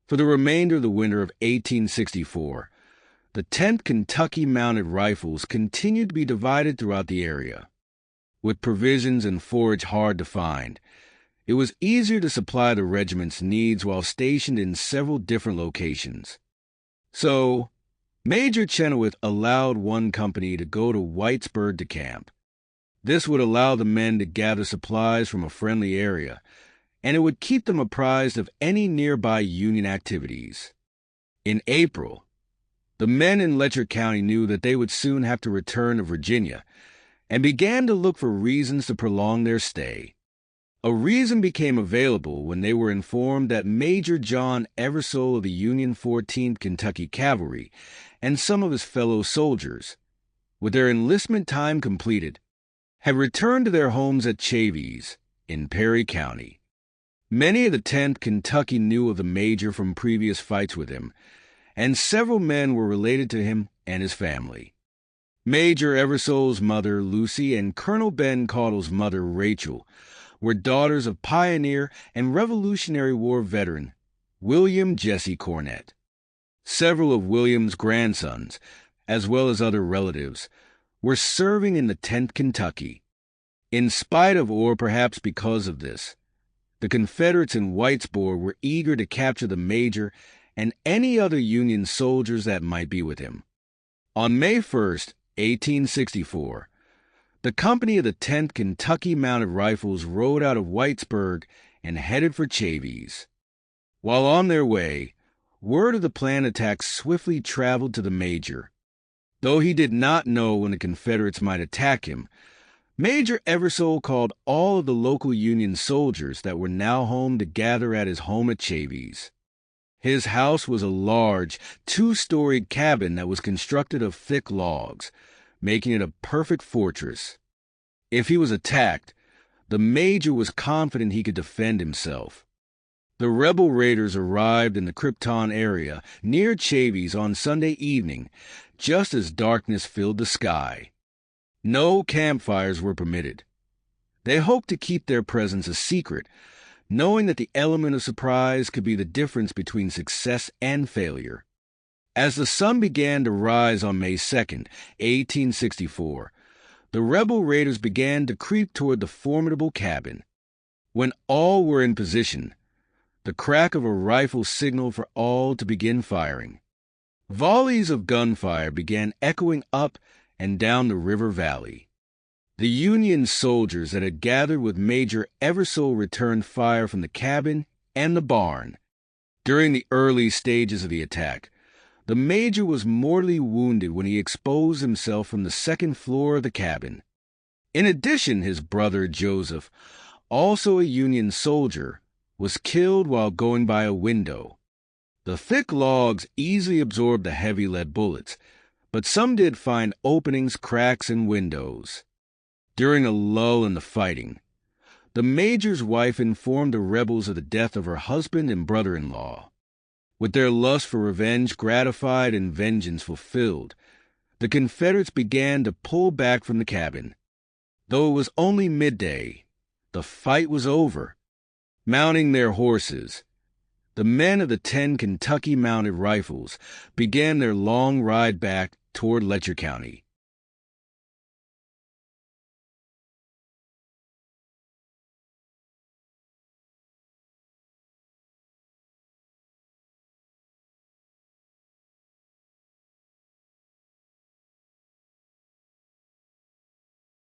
For the remainder of the winter of 1864, the 10th Kentucky Mounted Rifles continued to be divided throughout the area. With provisions and forage hard to find, it was easier to supply the regiment's needs while stationed in several different locations. So, Major Chenoweth allowed one company to go to Whitesburg to camp. This would allow the men to gather supplies from a friendly area, and it would keep them apprised of any nearby Union activities. In April, the men in Letcher County knew that they would soon have to return to Virginia and began to look for reasons to prolong their stay. A reason became available when they were informed that Major John Eversole of the Union 14th Kentucky Cavalry and some of his fellow soldiers, with their enlistment time completed, had returned to their homes at Chavies in Perry County. Many of the 10th Kentucky knew of the Major from previous fights with him, and several men were related to him and his family. Major Eversole's mother, Lucy, and Colonel Ben Caudle's mother, Rachel, were daughters of pioneer and Revolutionary War veteran William Jesse Cornett. Several of William's grandsons, as well as other relatives, were serving in the 10th Kentucky. In spite of, or perhaps because of this, the Confederates in Whitesburg were eager to capture the Major and any other Union soldiers that might be with him. On May 1st, 1864, the company of the 10th Kentucky Mounted Rifles rode out of Whitesburg and headed for Chavies. While on their way, word of the planned attack swiftly traveled to the Major. Though he did not know when the Confederates might attack him, Major Eversole called all of the local Union soldiers that were now home to gather at his home at Chavies. His house was a large, two-storied cabin that was constructed of thick logs, making it a perfect fortress. If he was attacked, the Major was confident he could defend himself. The rebel raiders arrived in the Krypton area near Chavies on Sunday evening, just as darkness filled the sky. No campfires were permitted. They hoped to keep their presence a secret, knowing that the element of surprise could be the difference between success and failure. As the sun began to rise on May 2nd, 1864, the rebel raiders began to creep toward the formidable cabin. When all were in position, the crack of a rifle signaled for all to begin firing. Volleys of gunfire began echoing up and down the river valley. The Union soldiers that had gathered with Major Eversole returned fire from the cabin and the barn. During the early stages of the attack, the Major was mortally wounded when he exposed himself from the second floor of the cabin. In addition, his brother Joseph, also a Union soldier, was killed while going by a window. The thick logs easily absorbed the heavy lead bullets, but some did find openings, cracks, and windows. During a lull in the fighting, the Major's wife informed the rebels of the death of her husband and brother-in-law. With their lust for revenge gratified and vengeance fulfilled, the Confederates began to pull back from the cabin. Though it was only midday, the fight was over. Mounting their horses, the men of the 10 Kentucky Mounted Rifles began their long ride back toward Letcher County.